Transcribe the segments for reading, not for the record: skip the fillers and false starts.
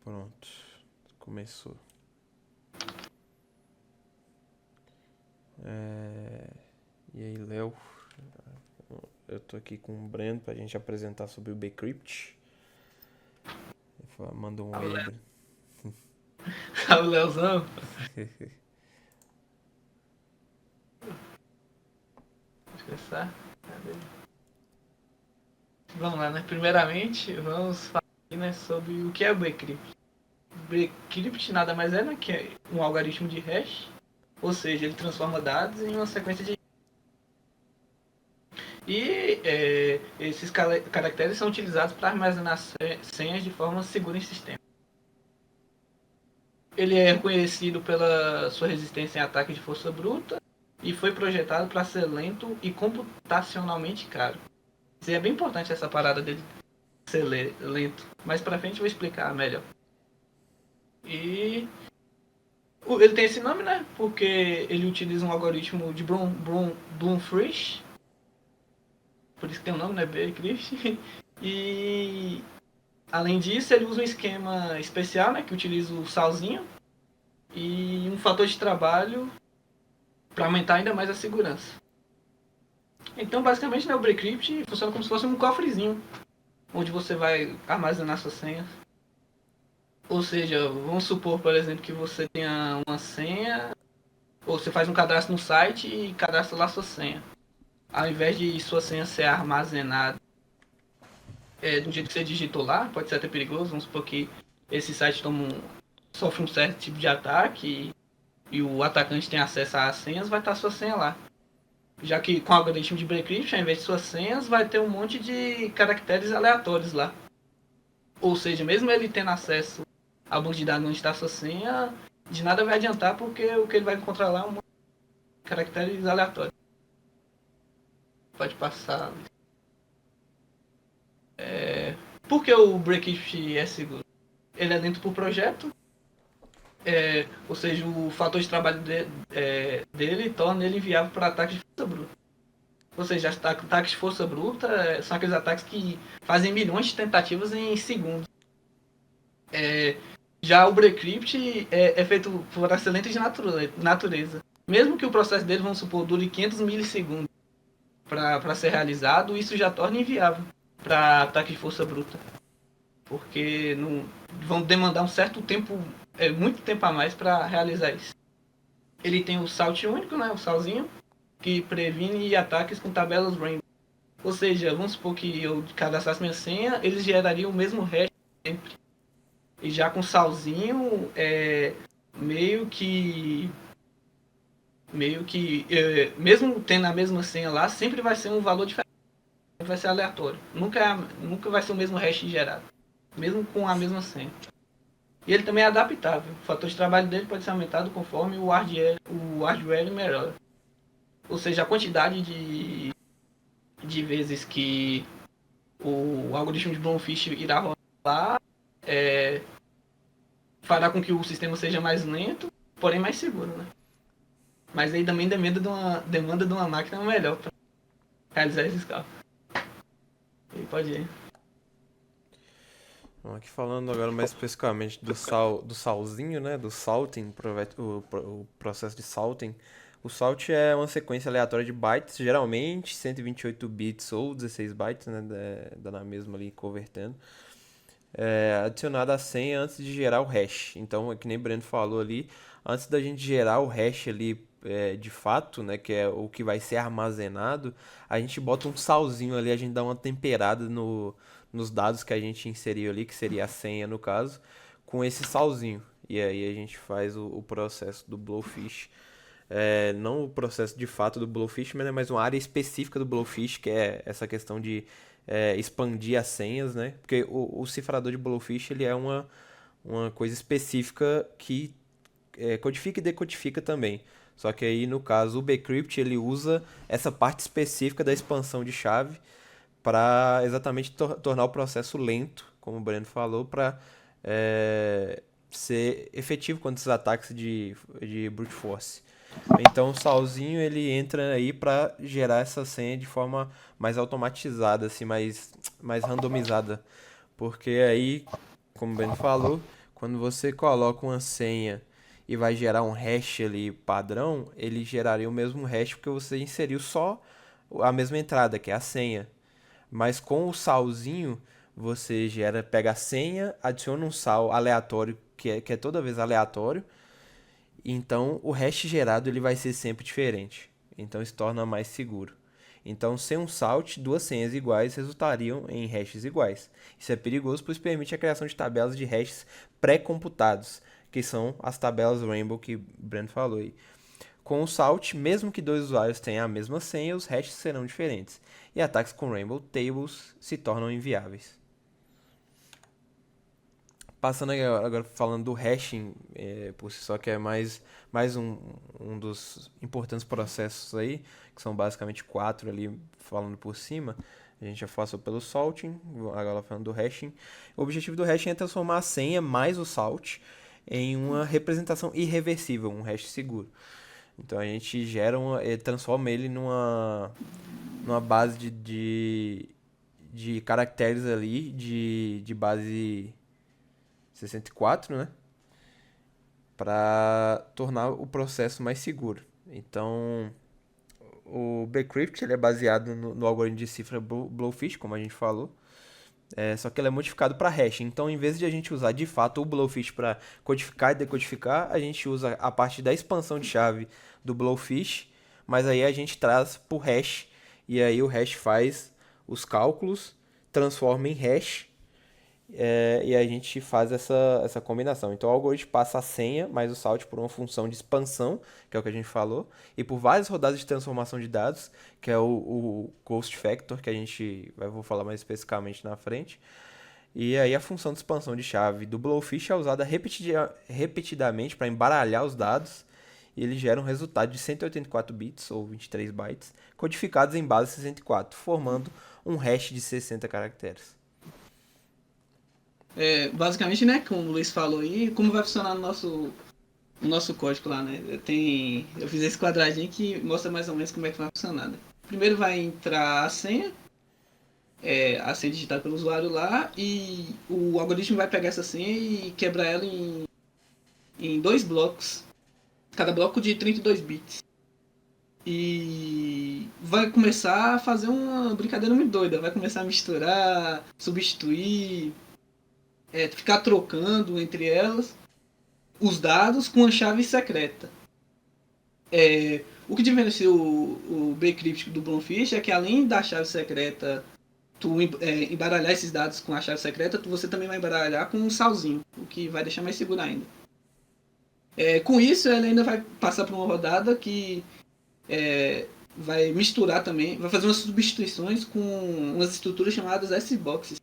Pronto. Começou. E aí, Léo? Eu tô aqui com o Breno pra gente apresentar sobre o Bcrypt. Manda um oi aí, Breno. Salve, Leozão. Vamos começar. Vamos lá, né? Primeiramente, vamos falar aqui, né, sobre o que é o Bcrypt. O Bcrypt nada mais é, né, que é um algoritmo de hash, ou seja, ele transforma dados em uma sequência de... E esses caracteres são utilizados para armazenar senhas de forma segura em sistema. Ele é conhecido pela sua resistência em ataque de força bruta e foi projetado para ser lento e computacionalmente caro. E é bem importante essa parada dele ser lento. Mais pra frente eu vou explicar melhor. E ele tem esse nome, né? Porque ele utiliza um algoritmo de Bloomfish. Por isso que tem o nome, né? Bcrypt. E além disso, ele usa um esquema especial, né? Que utiliza o salzinho e um fator de trabalho para aumentar ainda mais a segurança. Então, basicamente, né, o Bcrypt funciona como se fosse um cofrezinho, onde você vai armazenar suas senhas. Ou seja, vamos supor, por exemplo, que você tenha uma senha, ou você faz um cadastro no site e cadastra lá sua senha. Ao invés de sua senha ser armazenada do jeito que você digitou lá, pode ser até perigoso. Vamos supor que esse site sofre um certo tipo de ataque e o atacante tem acesso às senhas, vai estar sua senha lá. Já que com o algoritmo de Bcrypt, ao invés de suas senhas, vai ter um monte de caracteres aleatórios lá. Ou seja, mesmo ele tendo acesso ao banco de dados onde está a sua senha, de nada vai adiantar porque o que ele vai encontrar lá é um monte de caracteres aleatórios. Pode passar. Por que o Bcrypt é seguro? Ele é dentro por projeto, ou seja, o fator de trabalho dele torna ele inviável para ataques de força bruta. Ou seja, ataques de força bruta são aqueles ataques que fazem milhões de tentativas em segundos. Já o Bcrypt é feito por excelentes de natureza. Mesmo que o processo dele, vamos supor, dure 500 milissegundos para ser realizado, isso já torna inviável para ataque de força bruta. Porque não, vão demandar um certo tempo, muito tempo a mais para realizar isso. Ele tem o salt único, né, o salzinho, que previne ataques com tabelas random. Ou seja, vamos supor que eu cadastrasse minha senha, eles gerariam o mesmo hash sempre. E já com salzinho, meio que mesmo tendo a mesma senha lá, sempre vai ser um valor diferente, vai ser aleatório. Nunca vai ser o mesmo hash gerado, mesmo com a mesma senha. E ele também é adaptável. O fator de trabalho dele pode ser aumentado conforme o hardware melhora. Ou seja, a quantidade de vezes que o algoritmo de Bloomfish irá rolar fará com que o sistema seja mais lento, porém mais seguro, né? Mas aí também demanda de uma máquina melhor para realizar esses cálculos. E pode ir. Bom, aqui falando agora mais especificamente do salzinho, né? Do salting, o processo de salting. O salt é uma sequência aleatória de bytes, geralmente 128 bits ou 16 bytes, né? Dá na mesma ali, convertendo. Adicionada a senha antes de gerar o hash. Então, é que nem o Breno falou ali, antes da gente gerar o hash ali de fato, né, que é o que vai ser armazenado, a gente bota um salzinho ali, a gente dá uma temperada nos dados que a gente inseriu ali, que seria a senha no caso, com esse salzinho. E aí a gente faz o processo do Blowfish. Não o processo de fato do Blowfish, mas é mais uma área específica do Blowfish, que é essa questão de expandir as senhas, né? Porque o cifrador de Blowfish ele é uma coisa específica que codifica e decodifica também. Só que aí, no caso, o Bcrypt ele usa essa parte específica da expansão de chave para exatamente tornar o processo lento, como o Breno falou, para ser efetivo contra esses ataques de brute force. Então o Salzinho ele entra aí para gerar essa senha de forma mais automatizada, assim, mais randomizada. Porque aí, como o Ben falou, Quando você coloca uma senha e vai gerar um hash ali padrão, ele geraria o mesmo hash porque você inseriu só a mesma entrada, que é a senha. Mas com o salzinho, você pega a senha, adiciona um sal aleatório, que é toda vez aleatório. Então o hash gerado ele vai ser sempre diferente. Então isso torna mais seguro. Então, sem um salt, duas senhas iguais resultariam em hashes iguais. Isso é perigoso, pois permite a criação de tabelas de hashes pré-computados, que são as tabelas Rainbow que o Breno falou aí. Com o salt, mesmo que dois usuários tenham a mesma senha, os hashes serão diferentes, e ataques com Rainbow Tables se tornam inviáveis. Passando agora falando do hashing por si só, que é mais um dos importantes processos aí, que são basicamente quatro ali falando por cima. A gente já passou pelo salting, agora falando do hashing. O objetivo do hashing é transformar a senha mais o salt em uma representação irreversível, um hash seguro. Então a gente transforma ele numa base de caracteres ali, de base 64, né? Para tornar o processo mais seguro. Então, o Bcrypt ele é baseado no algoritmo de cifra Blowfish, como a gente falou. Só que ele é modificado para hash. Então, em vez de a gente usar de fato o Blowfish para codificar e decodificar, a gente usa a parte da expansão de chave do Blowfish, mas aí a gente traz para o hash, e aí o hash faz os cálculos, transforma em hash, e a gente faz essa combinação. Então o algoritmo passa a senha mais o salt por uma função de expansão, que é o que a gente falou, e por várias rodadas de transformação de dados, que é o Ghost Factor, que vou falar mais especificamente na frente. E aí a função de expansão de chave do Blowfish é usada repetidamente para embaralhar os dados, e ele gera um resultado de 184 bits, ou 23 bytes, codificados em base 64, formando um hash de 60 caracteres. Basicamente, né, como o Luiz falou aí, como vai funcionar o nosso código lá, né? Eu fiz esse quadradinho que mostra mais ou menos como é que vai funcionar, né? Primeiro vai entrar a senha digitada pelo usuário lá, e o algoritmo vai pegar essa senha e quebrar ela em dois blocos, cada bloco de 32 bits. E vai começar a fazer uma brincadeira muito doida, vai começar a misturar, substituir, ficar trocando entre elas os dados com a chave secreta. O que diferencia o Bcrypt do Blowfish é que, além da chave secreta, tu embaralhar esses dados com a chave secreta, você também vai embaralhar com um salzinho, o que vai deixar mais seguro ainda. Com isso, ela ainda vai passar por uma rodada que vai misturar também, vai fazer umas substituições com umas estruturas chamadas S-boxes.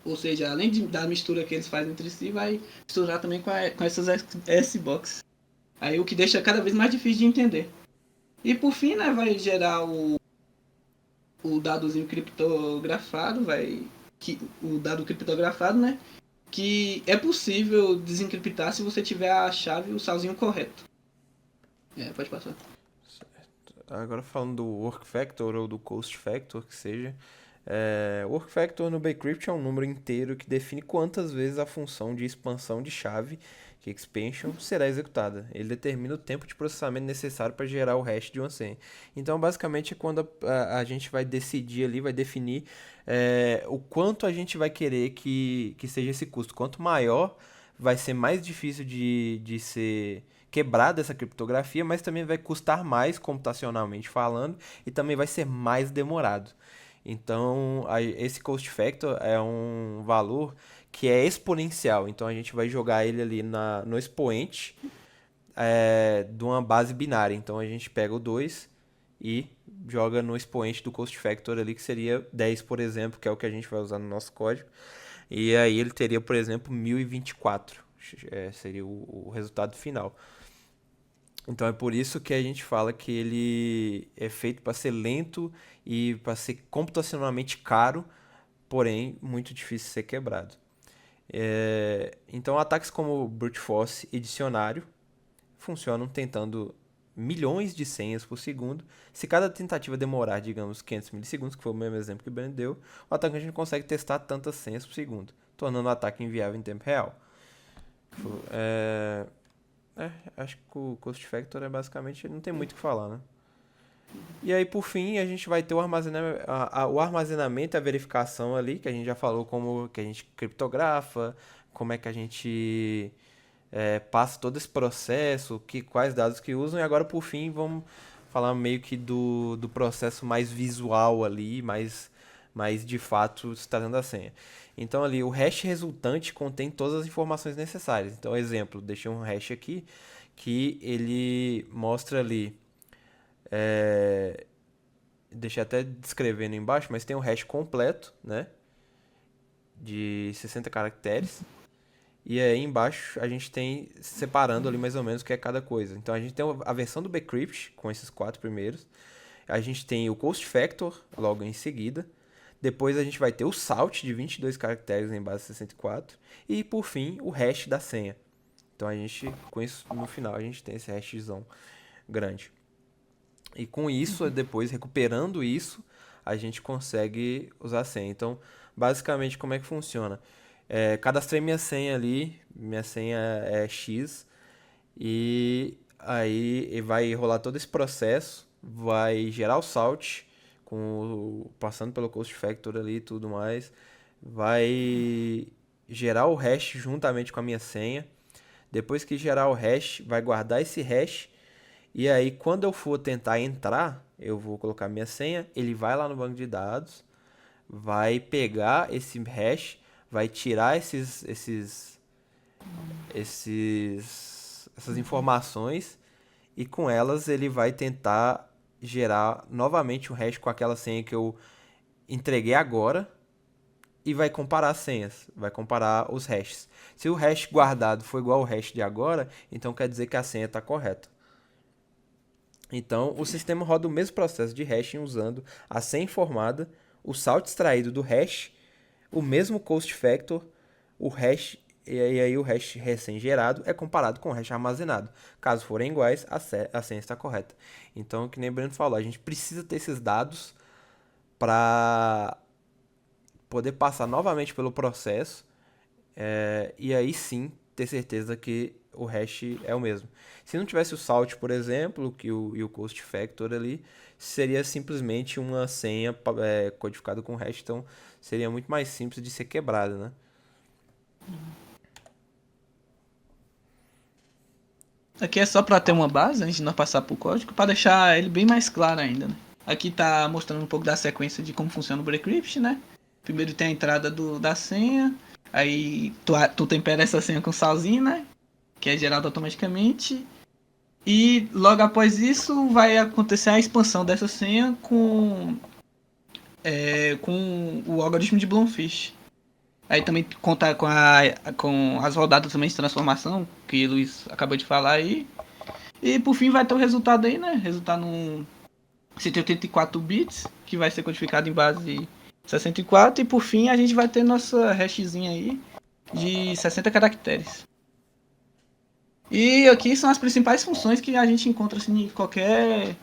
Ou seja, além da mistura que eles fazem entre si, vai misturar também com essas S-boxes. Aí o que deixa cada vez mais difícil de entender. E por fim, né, vai gerar o dadozinho criptografado, o dado criptografado, né, que é possível desencriptar se você tiver a chave e o salzinho correto. Pode passar. Agora falando do Work Factor ou do Coast Factor, que seja. O Work Factor no Bcrypt é um número inteiro que define quantas vezes a função de expansão de chave, que é expansion, será executada. Ele determina o tempo de processamento necessário para gerar o hash de uma senha. Então, basicamente, é quando a gente vai decidir ali, vai definir o quanto a gente vai querer que seja esse custo. Quanto maior, vai ser mais difícil de ser quebrada essa criptografia, mas também vai custar mais computacionalmente falando e também vai ser mais demorado. Então, esse cost factor é um valor que é exponencial. Então, a gente vai jogar ele ali no expoente de uma base binária. Então, a gente pega o 2 e joga no expoente do cost factor ali, que seria 10, por exemplo, que é o que a gente vai usar no nosso código. E aí ele teria, por exemplo, 1024. Seria o resultado final. Então é por isso que a gente fala que ele é feito para ser lento e para ser computacionalmente caro, porém muito difícil de ser quebrado. Então ataques como Brute Force e Dicionário funcionam tentando milhões de senhas por segundo. Se cada tentativa demorar, digamos, 500 milissegundos, que foi o mesmo exemplo que o Breno deu, o atacante não consegue testar tantas senhas por segundo, tornando o ataque inviável em tempo real. É, acho que o Cost Factor é basicamente, não tem muito o que falar, né? E aí, por fim, a gente vai ter o armazenamento e a verificação ali, que a gente já falou como que a gente criptografa, como é que a gente passa todo esse processo, quais dados que usam, e agora, por fim, vamos falar meio que do processo mais visual ali, mais de fato se tratando da senha. Então, ali, o hash resultante contém todas as informações necessárias. Então, exemplo, deixei um hash aqui que ele mostra ali. É, deixei até descrevendo embaixo, mas tem o hash completo, né? De 60 caracteres. E aí embaixo a gente tem separando ali mais ou menos o que é cada coisa. Então a gente tem a versão do Bcrypt com esses quatro primeiros. A gente tem o Coast Factor logo em seguida. Depois a gente vai ter o Salt de 22 caracteres em base 64. E por fim o hash da senha. Então a gente, com isso no final, a gente tem esse hashzão grande. E com isso, depois recuperando isso, a gente consegue usar a senha. Então, basicamente, como é que funciona? Cadastrei minha senha ali, minha senha é X, e aí vai rolar todo esse processo, vai gerar o salt, passando pelo Coast Factor ali e tudo mais, vai gerar o hash juntamente com a minha senha. Depois que gerar o hash, vai guardar esse hash e aí, quando eu for tentar entrar, eu vou colocar minha senha, ele vai lá no banco de dados, vai pegar esse hash, vai tirar essas informações e com elas ele vai tentar gerar novamente um hash com aquela senha que eu entreguei agora e vai comparar as senhas, vai comparar os hashes. Se o hash guardado for igual ao hash de agora, então quer dizer que a senha está correta. Então, o sistema roda o mesmo processo de hashing usando a senha informada, o salt extraído do hash, o mesmo coast factor, o hash e aí o hash recém-gerado é comparado com o hash armazenado. Caso forem iguais, a senha está correta. Então, que nem o Breno falou, a gente precisa ter esses dados para poder passar novamente pelo processo e aí sim ter certeza que o hash é o mesmo. Se não tivesse o salt, por exemplo, e o coast factor ali, seria simplesmente uma senha codificada com hash, então seria muito mais simples de ser quebrada, né? Aqui é só para ter uma base, antes de nós passar para o código, para deixar ele bem mais claro ainda, né? Aqui tá mostrando um pouco da sequência de como funciona o Bcrypt, né? Primeiro tem a entrada da senha, aí tu tempera essa senha com salzinho, né? Que é gerado automaticamente. E logo após isso vai acontecer a expansão dessa senha com o algoritmo de Bloomfish. Aí também conta com as rodadas também de transformação, que o Luiz acabou de falar aí. E por fim vai ter o resultado aí, né? Resultado num 184 bits, que vai ser codificado em base 64. E por fim a gente vai ter nossa hashzinha aí de 60 caracteres. E aqui são as principais funções que a gente encontra assim, em qualquer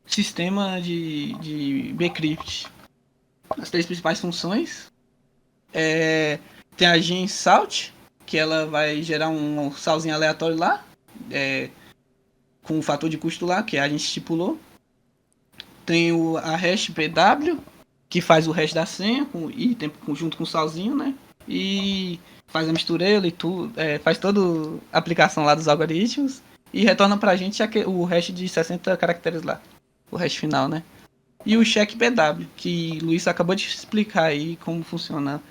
sistema de Bcrypt. As três principais funções tem a gen salt, que ela vai gerar um salzinho aleatório lá, com o fator de custo lá, que a gente estipulou. Tem a hash pw, que faz o hash da senha junto com o salzinho, né? E faz a mistureira e tudo, faz toda a aplicação lá dos algoritmos e retorna pra gente o hash de 60 caracteres lá, o hash final, né? E o check pw, que o Luiz acabou de explicar aí como funciona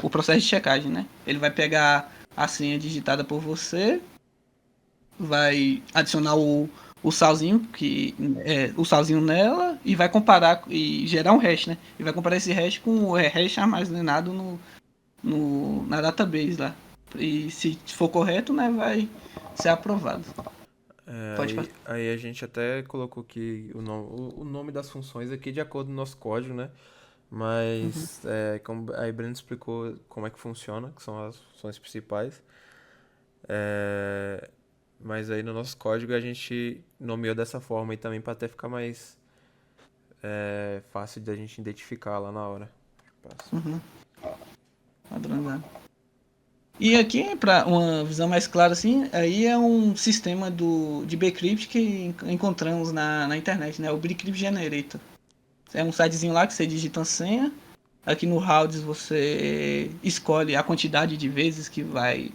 o processo de checagem, né? Ele vai pegar a senha digitada por você, vai adicionar o salzinho o salzinho nela e vai comparar e gerar um hash, né? E vai comparar esse hash com o hash armazenado na database lá. E se for correto, né, vai ser aprovado. Pode passar. Aí a gente até colocou aqui o nome das funções aqui de acordo com o nosso código, né? Mas, como a Breno explicou como é que funciona, que são as funções principais. Mas aí no nosso código a gente nomeou dessa forma aí também para até ficar mais fácil da gente identificar lá na hora. Padronizado. E aqui, para uma visão mais clara, assim, aí é um sistema de Bcrypt que encontramos na internet, né? O Bcrypt Generator. É um sitezinho lá que você digita a senha. Aqui no Routes você escolhe a quantidade de vezes que vai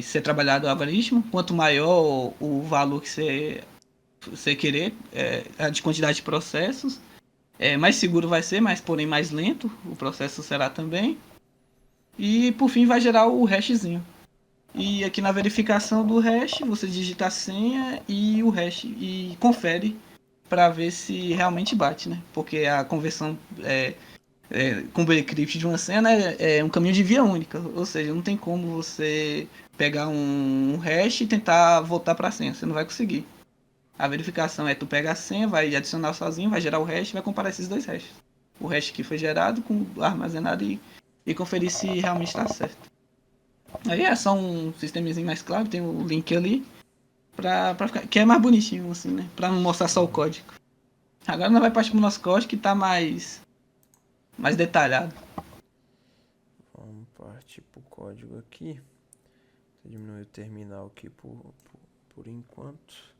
ser trabalhado o algoritmo. Quanto maior o valor que você querer, a de quantidade de processos, mais seguro vai ser, mas porém mais lento o processo será também. E por fim vai gerar o hashzinho. E aqui na verificação do hash, você digita a senha e o hash e confere para ver se realmente bate, né? Porque a conversão com o Bcrypt de uma senha, né, é um caminho de via única, ou seja, não tem como você pegar um hash e tentar voltar para a senha, você não vai conseguir. A verificação é tu pega a senha, vai adicionar sozinho, vai gerar o hash e vai comparar esses dois hashes. O hash que foi gerado com o armazenado e conferir se realmente está certo. Aí é só um sistemazinho mais claro, tem o link ali, pra ficar, que é mais bonitinho assim, né? Pra não mostrar só o código. Agora nós vai partir pro nosso código que tá mais detalhado. Vamos partir pro código aqui. Vou diminuir o terminal aqui por enquanto.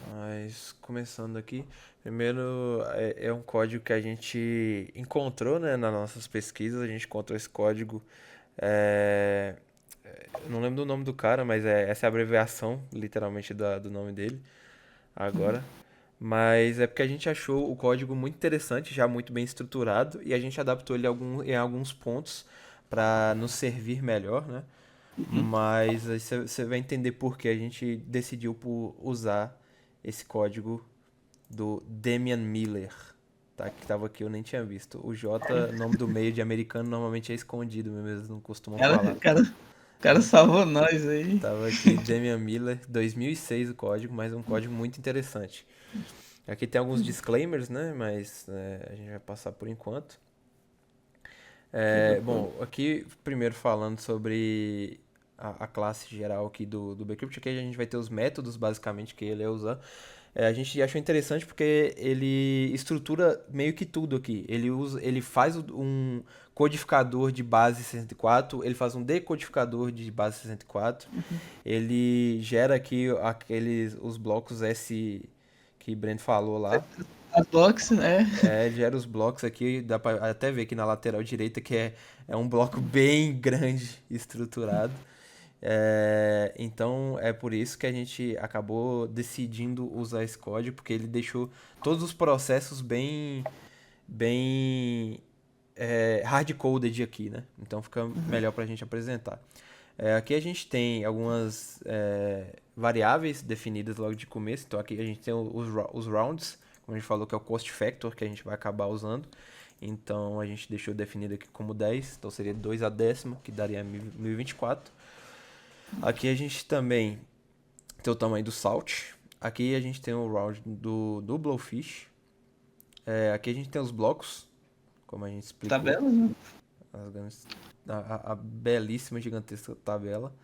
Mas começando aqui, primeiro é um código que a gente encontrou, né, nas nossas pesquisas. A gente encontrou esse código. Eu não lembro do nome do cara, mas essa é a abreviação, literalmente, do nome dele agora. Mas é porque a gente achou o código muito interessante, já muito bem estruturado, e a gente adaptou ele em alguns pontos para nos servir melhor, né? Mas aí você vai entender por que a gente decidiu por usar esse código do Damian Miller, tá? Que tava aqui, eu nem tinha visto. O J, nome do meio de americano, normalmente é escondido mesmo, eles não costumam Cara, falar. cara, cara salvou nós aí. Tava aqui Damian Miller, 2006 o código, mas é um código muito interessante. Aqui tem alguns disclaimers, né? Mas a gente vai passar por enquanto. Bom, aqui primeiro falando sobre a classe geral aqui do Bcrypt, aqui a gente vai ter os métodos basicamente que ele vai usar. A gente achou interessante porque ele estrutura meio que tudo aqui. Ele faz um codificador de base 64, ele faz um decodificador de base 64, ele gera aqui os blocos S que Brent falou lá. As box, né? Gera os blocos aqui, dá pra até ver aqui na lateral direita que é um bloco bem grande estruturado. Então é por isso que a gente acabou decidindo usar esse código, porque ele deixou todos os processos bem hard-coded aqui, né? Então fica melhor pra gente apresentar. Aqui a gente tem algumas variáveis definidas logo de começo. Então aqui a gente tem os rounds, como a gente falou, que é o cost factor que a gente vai acabar usando. Então a gente deixou definido aqui como 10, então seria 2 a décima, que daria 1024. Aqui a gente também tem o tamanho do salt. Aqui a gente tem o round do Blowfish. Aqui a gente tem os blocos, como a gente explicou. Tabela, né? A belíssima, gigantesca tabela.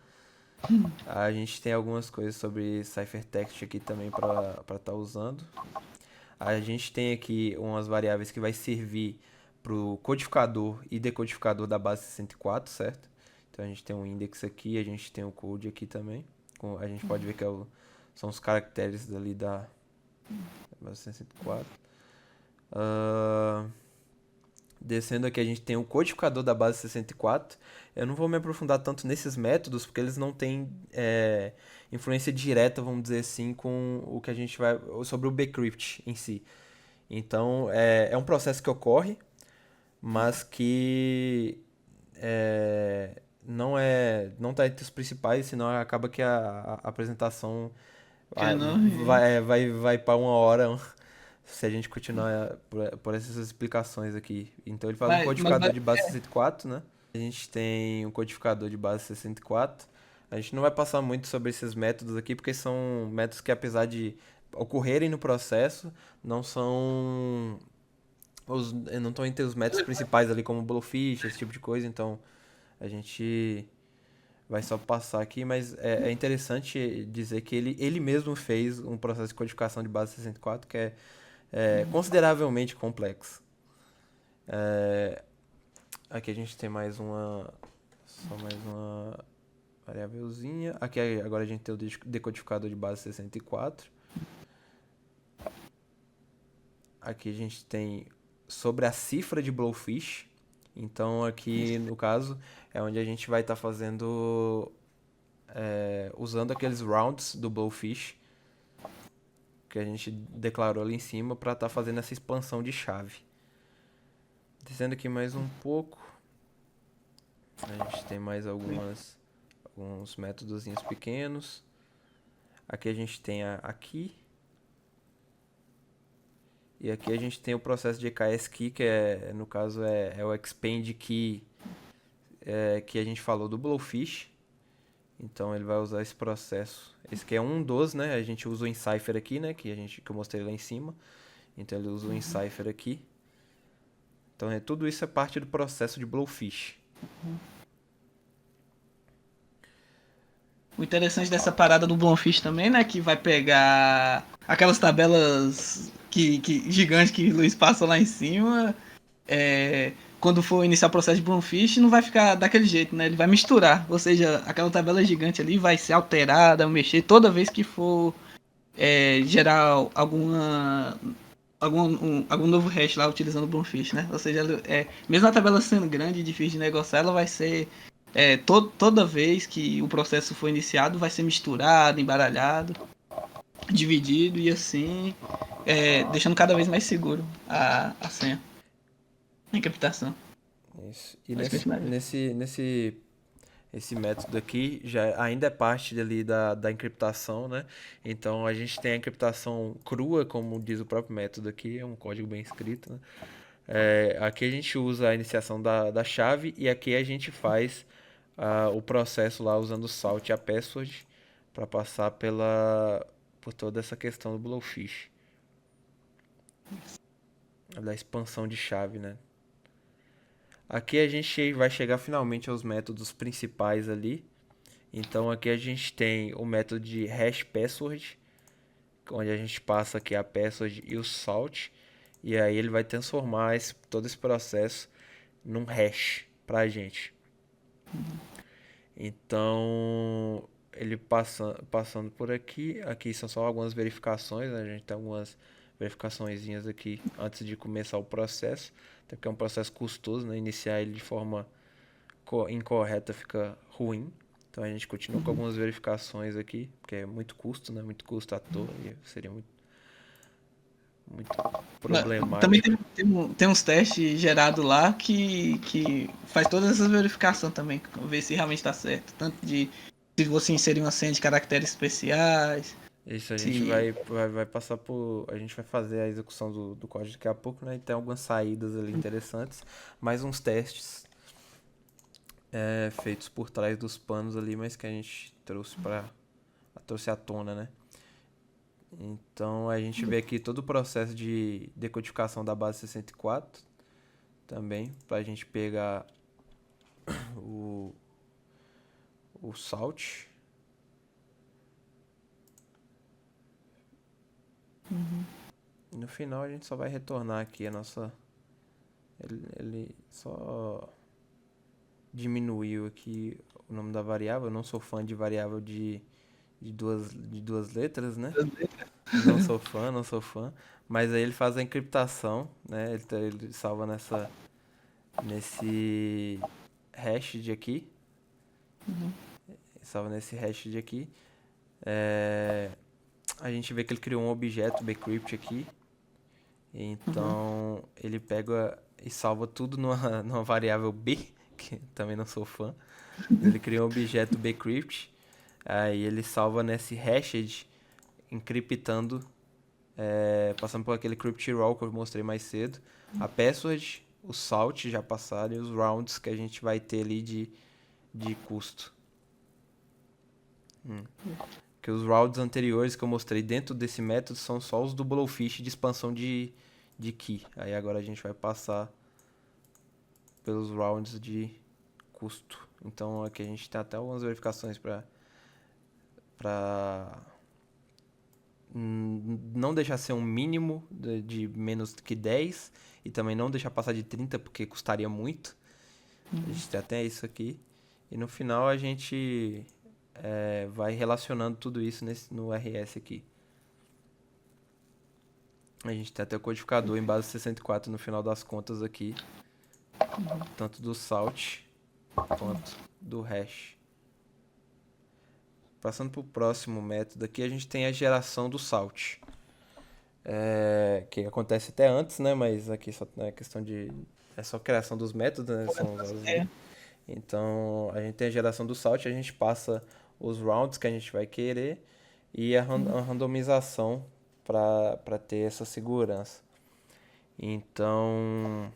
A gente tem algumas coisas sobre ciphertext aqui também para estar usando. A gente tem aqui umas variáveis que vai servir para o codificador e decodificador da base 64, certo? Então a gente tem um index aqui, a gente tem o code aqui também. A gente pode ver que são os caracteres ali da base 64. Descendo aqui a gente tem o codificador da base 64. Eu não vou me aprofundar tanto nesses métodos, porque eles não têm influência direta, vamos dizer assim, com o que a gente vai... sobre o Bcrypt em si. Então, é um processo que ocorre, mas que não está entre os principais, senão acaba que a apresentação vai para uma hora se a gente continuar por essas explicações aqui. Então ele faz um codificador de base 64, né? A gente tem um codificador de base 64. A gente não vai passar muito sobre esses métodos aqui, porque são métodos que, apesar de ocorrerem no processo, não estão entre os métodos principais ali, como Blowfish, esse tipo de coisa. Então a gente vai só passar aqui, mas é interessante dizer que ele mesmo fez um processo de codificação de base 64 que é consideravelmente complexo. Aqui a gente tem mais uma Só mais uma variávelzinha. Aqui agora a gente tem o decodificador de base 64. Aqui a gente tem sobre a cifra de Blowfish. Então aqui no caso é onde a gente vai estar fazendo usando aqueles rounds do Blowfish que a gente declarou ali em cima para estar fazendo essa expansão de chave. Descendo aqui mais um pouco, a gente tem mais alguns métodozinhos pequenos. Aqui a gente tem aqui. E aqui a gente tem o processo de EKS Key, que no caso é o expand key que a gente falou do Blowfish. Então ele vai usar esse processo. Esse aqui é um dos, né? A gente usa o Encipher aqui, né? Que eu mostrei lá em cima. Então ele usa o Encipher aqui. Então tudo isso é parte do processo de Blowfish. O interessante dessa parada do Blowfish também, né, que vai pegar aquelas tabelas gigantes que o Luiz passou lá em cima, quando for iniciar o processo de Blowfish, não vai ficar daquele jeito, né, ele vai misturar, ou seja, aquela tabela gigante ali vai ser alterada, mexer toda vez que for gerar algum novo hash lá utilizando o Blowfish, né, ou seja, mesmo a tabela sendo grande e difícil de negociar, ela vai ser toda vez que o processo for iniciado vai ser misturado, embaralhado, dividido e assim deixando cada vez mais seguro a senha, a encriptação. Isso. E esse método aqui já ainda é parte ali da encriptação, né? Então a gente tem a encriptação crua, como diz o próprio método aqui, é um código bem escrito, né? Aqui a gente usa a iniciação da chave e aqui a gente faz o processo lá usando o salt e a password para passar por toda essa questão do Blowfish. Da expansão de chave, né? Aqui a gente vai chegar finalmente aos métodos principais ali. Então aqui a gente tem o método de hash password, onde a gente passa aqui a password e o salt. E aí ele vai transformar todo esse processo num hash pra gente. Então, ele passando por aqui são só algumas verificações, né? A gente tem algumas verificaçõezinhas aqui antes de começar o processo, até porque é um processo custoso, né? Iniciar ele de forma incorreta fica ruim. Então a gente continua com algumas verificações aqui, porque é muito custo, né? Muito custo à toa e seria muito problemático. Também tem uns testes gerados lá que faz todas essas verificações também, ver se realmente está certo. Tanto de se você inserir uma senha de caracteres especiais. Isso, a gente vai passar por. A gente vai fazer a execução do código daqui a pouco, né? E tem algumas saídas ali interessantes. Mais uns testes feitos por trás dos panos ali, mas que a gente trouxe à tona, né? Então a gente vê aqui todo o processo de decodificação da base 64 também, para a gente pegar o salt. No final a gente só vai retornar aqui a nossa. Ele só diminuiu aqui o nome da variável. Eu não sou fã de variável de duas letras, né? Não sou fã. Mas aí ele faz a encriptação, né? Ele salva nesse hash de aqui. Salva nesse hash de aqui. A gente vê que ele criou um objeto bcrypt aqui. Então ele pega e salva tudo numa variável b, que também não sou fã. Ele cria um objeto bcrypt. Aí ele salva nesse hashed, encriptando, passando por aquele crypt raw que eu mostrei mais cedo. A password, o salt já passaram e os rounds que a gente vai ter ali de custo. Que os rounds anteriores que eu mostrei dentro desse método são só os do Blowfish de expansão de key. Aí agora a gente vai passar pelos rounds de custo. Então aqui a gente tem até algumas verificações para não deixar ser um mínimo de menos que 10 e também não deixar passar de 30 porque custaria muito. A gente tem até isso aqui. E no final a gente vai relacionando tudo isso no RS aqui. A gente tem até o codificador em base 64 no final das contas aqui, tanto do salt quanto do hash. Passando para o próximo método aqui, a gente tem a geração do salt. Que acontece até antes, né? Mas aqui só é questão de... É só criação dos métodos, né? São usados ali. Então, a gente tem a geração do salt, a gente passa os rounds que a gente vai querer e a randomização para ter essa segurança. Então,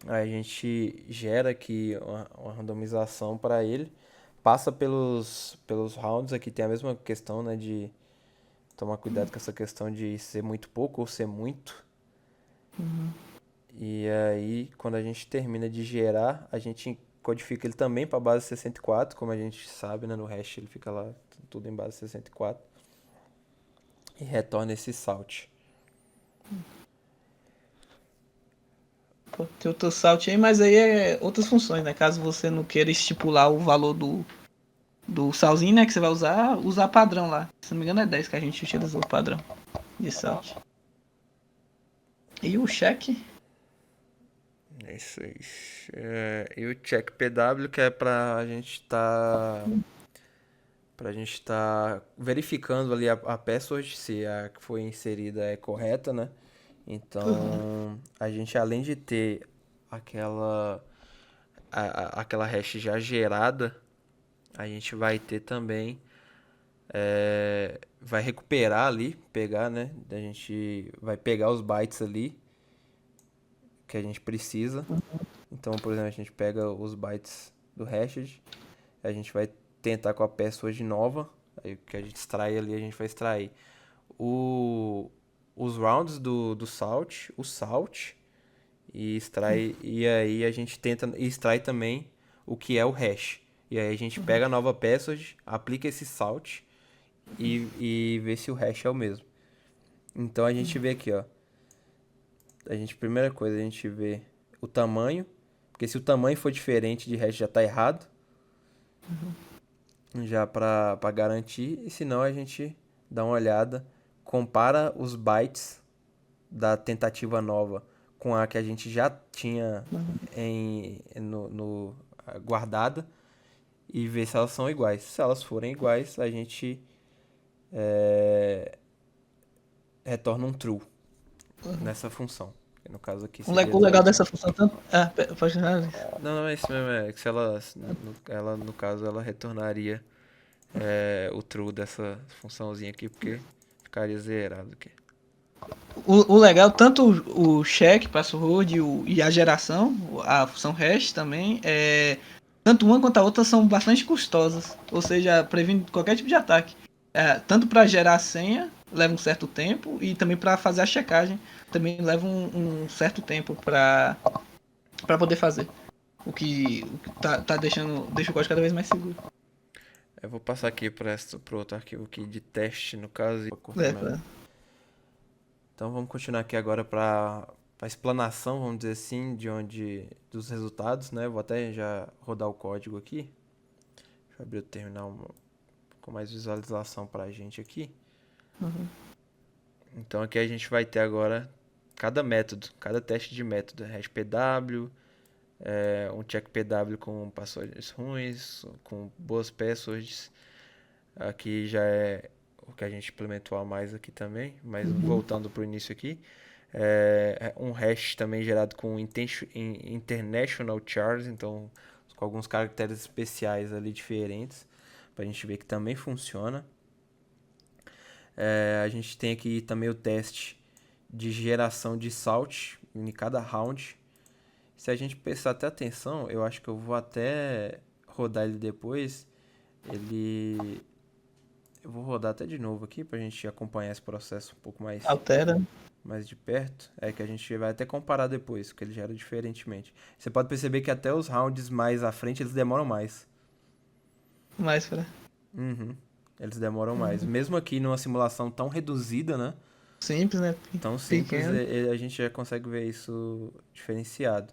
a gente gera aqui uma randomização para ele, passa pelos rounds, aqui tem a mesma questão, né, de tomar cuidado com essa questão de ser muito pouco ou ser muito. E aí, quando a gente termina de gerar, a gente codifica ele também para base 64, como a gente sabe, né, no hash ele fica lá tudo em base 64 e retorna esse salt. Pô, tem outro salt aí, mas aí é outras funções, né? Caso você não queira estipular o valor do salzinho, né? Que você vai usar padrão lá. Se não me engano é 10 que a gente utilizou o padrão de salt. E o cheque? Isso aí. E o check PW, que é pra gente tá verificando ali a password, se a que foi inserida é correta, né? Então, a gente além de ter aquela aquela hash já gerada, a gente vai ter também vai recuperar ali, pegar, né? A gente vai pegar os bytes ali que a gente precisa. Então, por exemplo, a gente pega os bytes do hashed, a gente vai tentar com a password nova, aí que a gente extrai ali, a gente vai extrair os rounds do salt, o salt, e aí a gente tenta e extrai também o que é o hash. E aí a gente pega a nova password, aplica esse salt e vê se o hash é o mesmo. Então a gente vê aqui, ó. Primeira coisa, a gente vê o tamanho, porque se o tamanho for diferente de hash já tá errado. Já pra garantir, e senão a gente dá uma olhada, compara os bytes da tentativa nova com a que a gente já tinha guardada e ver se elas são iguais. Se elas forem iguais, a gente retorna um true nessa função. No caso aqui seria O legal dessa função tanto. Ah, pode falar. Não, é isso mesmo, é que se ela no caso, ela retornaria o true dessa funçãozinha aqui, porque ficaria zerado aqui. O legal, tanto o check, password e a geração, a função hash também, tanto uma quanto a outra são bastante custosas. Ou seja, previne qualquer tipo de ataque. Tanto para gerar a senha, leva um certo tempo, e também para fazer a checagem, também leva um certo tempo para poder fazer. O que deixa o código cada vez mais seguro. Eu vou passar aqui para outro arquivo aqui de teste, no caso. Então vamos continuar aqui agora para a explanação, vamos dizer assim, dos resultados, né? Vou até já rodar o código aqui. Deixa eu abrir o terminal com mais visualização para a gente aqui. Então aqui a gente vai ter agora cada teste de método. HashPW, um checkPW com passwords ruins, com boas passwords. Aqui já é o que a gente implementou a mais aqui também, mas voltando para o início aqui, um hash também gerado com international chars, então com alguns caracteres especiais ali diferentes, para a gente ver que também funciona. A gente tem aqui também o teste de geração de salt em cada round. Se a gente prestar até atenção, eu acho que eu vou até rodar ele depois. Eu vou rodar até de novo aqui pra gente acompanhar esse processo um pouco mais de perto. É que a gente vai até comparar depois, porque ele gera diferentemente. Você pode perceber que até os rounds mais à frente eles demoram mais. Mais, cara. Eles demoram mais. Mesmo aqui numa simulação tão reduzida, né? Simples, né? Tão simples, a gente já consegue ver isso diferenciado.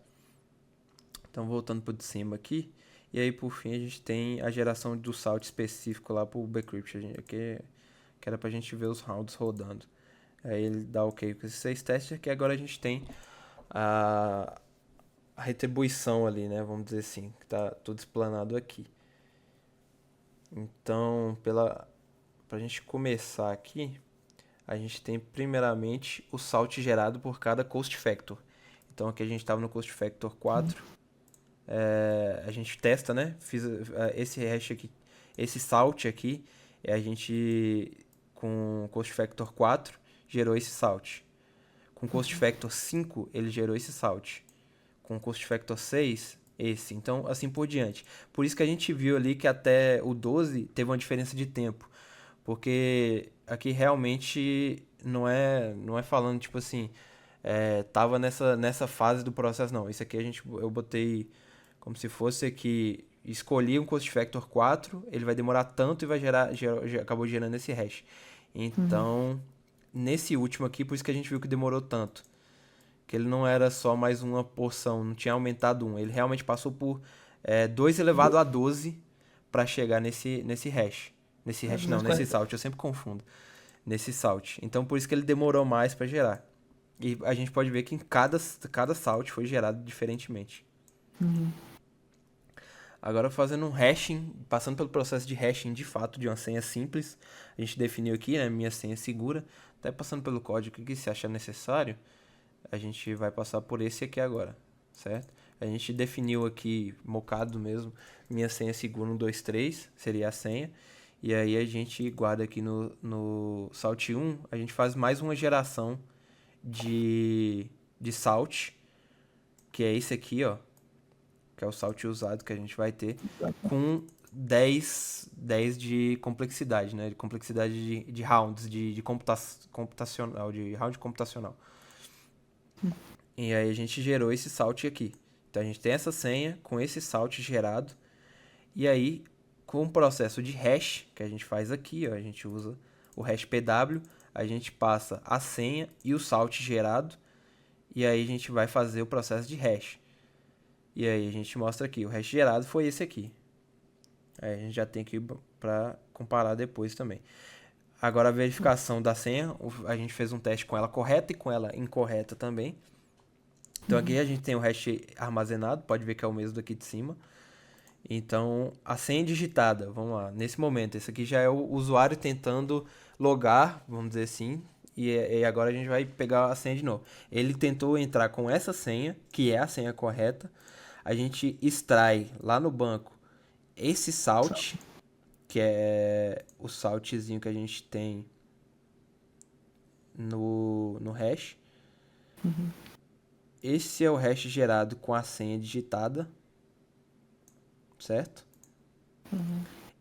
Então voltando pro de cima aqui. E aí, por fim, a gente tem a geração do salt específico lá pro Bcrypt, que era pra gente ver os rounds rodando. Aí ele dá ok com esses 6 testes, que agora a gente tem a, a retribuição ali, né? Vamos dizer assim, que tá tudo explanado aqui. Então, pra gente começar aqui, a gente tem primeiramente o salt gerado por cada cost factor. Então aqui a gente estava no cost factor 4. A gente testa, né? Fiz esse hash aqui, esse salt aqui, a gente com cost factor 4 gerou esse salt. Com cost factor 5 ele gerou esse salt. Com cost factor 6 esse. Então assim por diante. Por isso que a gente viu ali que até o 12 teve uma diferença de tempo. Porque aqui realmente não é falando tipo assim, tava nessa fase do processo, não. Isso aqui eu botei como se fosse aqui, escolhi um cost factor 4, ele vai demorar tanto e vai acabou gerando esse hash. Então, nesse último aqui, por isso que a gente viu que demorou tanto. Que ele não era só mais uma porção, não tinha aumentado um. Ele realmente passou por 2 elevado a 12 para chegar nesse hash. Nesse hash não, nesse salt, eu sempre confundo. Nesse salt. Então por isso que ele demorou mais para gerar. E a gente pode ver que em cada salt foi gerado diferentemente. Agora fazendo um hashing, passando pelo processo de hashing de fato de uma senha simples. A gente definiu aqui, né, minha senha segura. Até passando pelo código aqui, se achar necessário, a gente vai passar por esse aqui agora, certo? A gente definiu aqui, mocado mesmo, minha senha segura 123, seria a senha. E aí a gente guarda aqui no Salt 1, a gente faz mais uma geração de Salt, que é esse aqui, ó, que é o Salt usado que a gente vai ter, com 10 de complexidade, né? De complexidade de rounds, de computacional, de round computacional. E aí a gente gerou esse salt aqui. Então a gente tem essa senha com esse salt gerado. E aí, com o processo de hash que a gente faz aqui, ó, a gente usa o hash PW, a gente passa a senha e o salt gerado. E aí a gente vai fazer o processo de hash. E aí a gente mostra aqui, o hash gerado foi esse aqui. Aí a gente já tem aqui para comparar depois também. Agora a verificação da senha, a gente fez um teste com ela correta e com ela incorreta também. Então aqui a gente tem o hash armazenado, pode ver que é o mesmo daqui de cima. Então a senha digitada, vamos lá, nesse momento, esse aqui já é o usuário tentando logar, vamos dizer assim, e agora a gente vai pegar a senha de novo. Ele tentou entrar com essa senha, que é a senha correta, a gente extrai lá no banco esse salt, que é o saltzinho que a gente tem no hash. Esse é o hash gerado com a senha digitada, certo?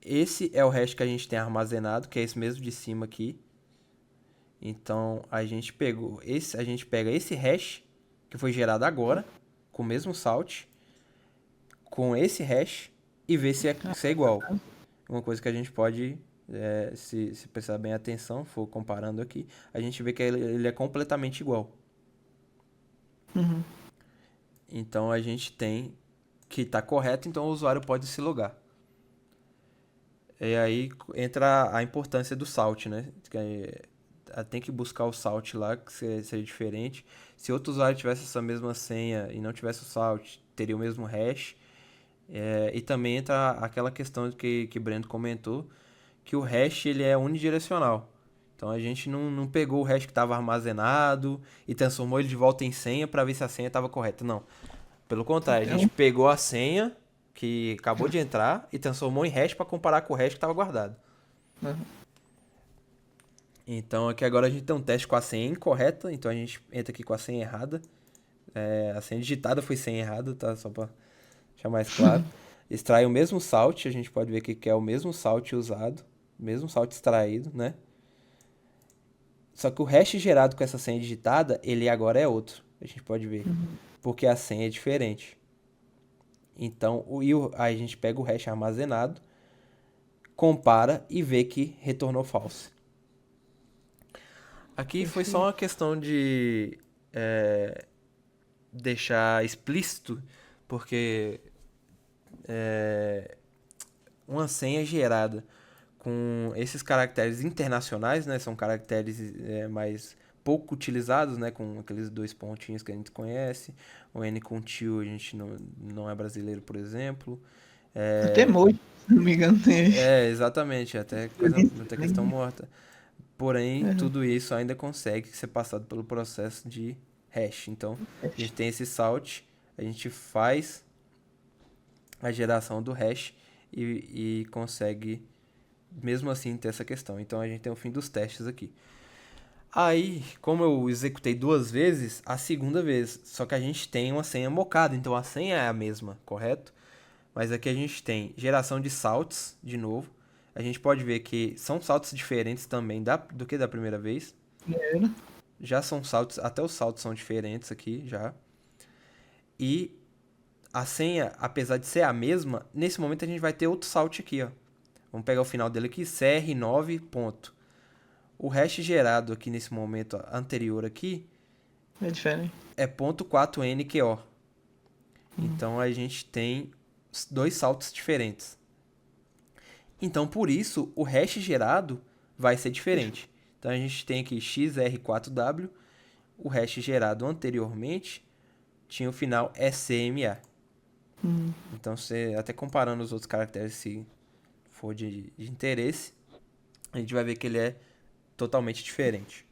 Esse é o hash que a gente tem armazenado, que é esse mesmo de cima aqui. Então a gente pega esse hash que foi gerado agora, com o mesmo salt, com esse hash e vê se é igual. Uma coisa que a gente pode, se prestar bem atenção, for comparando aqui, a gente vê que ele é completamente igual. Então a gente tem que está correto, então o usuário pode se logar. E aí entra a importância do salt, né? Tem que buscar o salt lá, que seria diferente. Se outro usuário tivesse essa mesma senha e não tivesse o salt, teria o mesmo hash. E também entra aquela questão que Breno comentou, que o hash ele é unidirecional. Então a gente não pegou o hash que estava armazenado e transformou ele de volta em senha para ver se a senha estava correta. Não. Pelo contrário, a gente pegou a senha que acabou de entrar e transformou em hash para comparar com o hash que estava guardado. Então aqui agora a gente tem um teste com a senha incorreta, então a gente entra aqui com a senha errada. A senha digitada foi senha errada, tá? Só para deixar mais claro. Extrai o mesmo salt, a gente pode ver aqui que é o mesmo salt usado, mesmo salt extraído, né? Só que o hash gerado com essa senha digitada, ele agora é outro. A gente pode ver. Porque a senha é diferente. Então, aí a gente pega o hash armazenado, compara e vê que retornou false. Aqui foi só uma questão de deixar explícito, porque uma senha gerada com esses caracteres internacionais, né? São caracteres mais pouco utilizados, né? Com aqueles dois pontinhos que a gente conhece. O N com tio a gente não é brasileiro, por exemplo. Até emoji, se não me engano, tem. Exatamente, até coisa, muita questão morta. Porém, tudo isso ainda consegue ser passado pelo processo de hash. Então, a gente tem esse salt, a gente faz a geração do hash e consegue, mesmo assim, ter essa questão. Então, a gente tem o fim dos testes aqui. Aí, como eu executei duas vezes, a segunda vez, só que a gente tem uma senha mocada, então a senha é a mesma, correto? Mas aqui a gente tem geração de salts, de novo. A gente pode ver que são saltos diferentes também do que da primeira vez. Já são saltos, até os saltos são diferentes aqui, já. E a senha, apesar de ser a mesma, nesse momento a gente vai ter outro salt aqui, ó. Vamos pegar o final dele aqui, cr9 ponto. O hash gerado aqui nesse momento anterior aqui É diferente. é .4nqo. Então a gente tem dois saltos diferentes. Então por isso o hash gerado vai ser diferente. Então a gente tem aqui xr4w, o hash gerado anteriormente tinha o final scma. Então você até comparando os outros caracteres, se for de interesse, a gente vai ver que ele é totalmente diferente.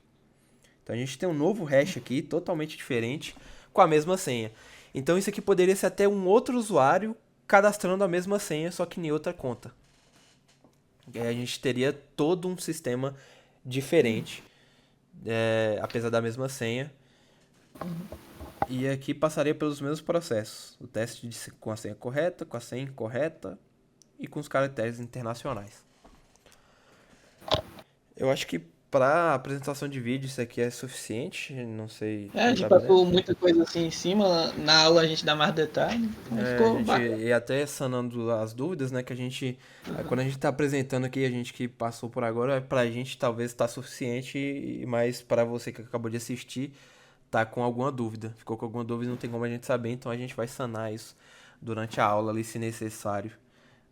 Então a gente tem um novo hash aqui, totalmente diferente, com a mesma senha. Então isso aqui poderia ser até um outro usuário cadastrando a mesma senha, só que em outra conta. E aí a gente teria todo um sistema diferente, apesar da mesma senha. E aqui passaria pelos mesmos processos. O teste com a senha correta, com a senha incorreta e com os caracteres internacionais. Eu acho que para apresentação de vídeo isso aqui é suficiente, não sei. A gente passou muita coisa assim em cima, na aula a gente dá mais detalhe. Ficou A gente bacana. ia até sanando as dúvidas, né? Que a gente, quando a gente tá apresentando aqui, a gente que passou por agora, pra gente talvez tá suficiente, mas para você que acabou de assistir, tá com alguma dúvida. Ficou com alguma dúvida, não tem como a gente saber, então a gente vai sanar isso durante a aula ali, se necessário.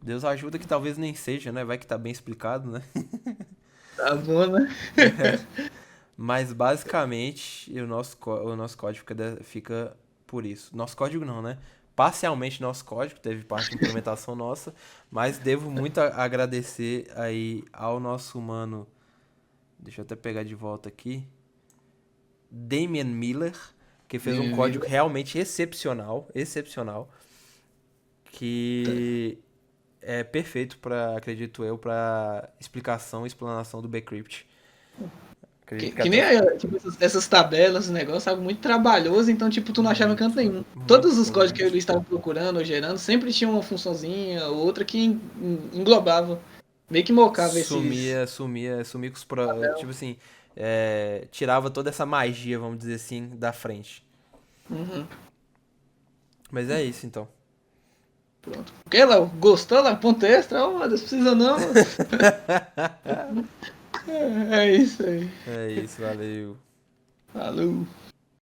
Deus ajuda que talvez nem seja, né? Vai que tá bem explicado, né? Tá bom, né? Mas basicamente o nosso código fica por isso. Nosso código não, né? Parcialmente nosso código, teve parte de implementação nossa, mas devo muito agradecer aí ao nosso mano, deixa eu até pegar de volta aqui, Damian Miller, que fez um código realmente excepcional, que é perfeito para, acredito eu, para explanação do Bcrypt. Que nem tipo, essas tabelas, esse negócio, algo muito trabalhoso, então tipo, tu não achava canto nenhum. Todos os códigos que eu estava procurando ou gerando, sempre tinha uma funçãozinha ou outra que englobava, meio que mocava sumia com os tipo assim, tirava toda essa magia, vamos dizer assim, da frente. Mas é isso então. Pronto. O que, Léo? Gostou da ponto extra? Oh, Deus, precisa não. É isso aí. É isso, valeu. Falou.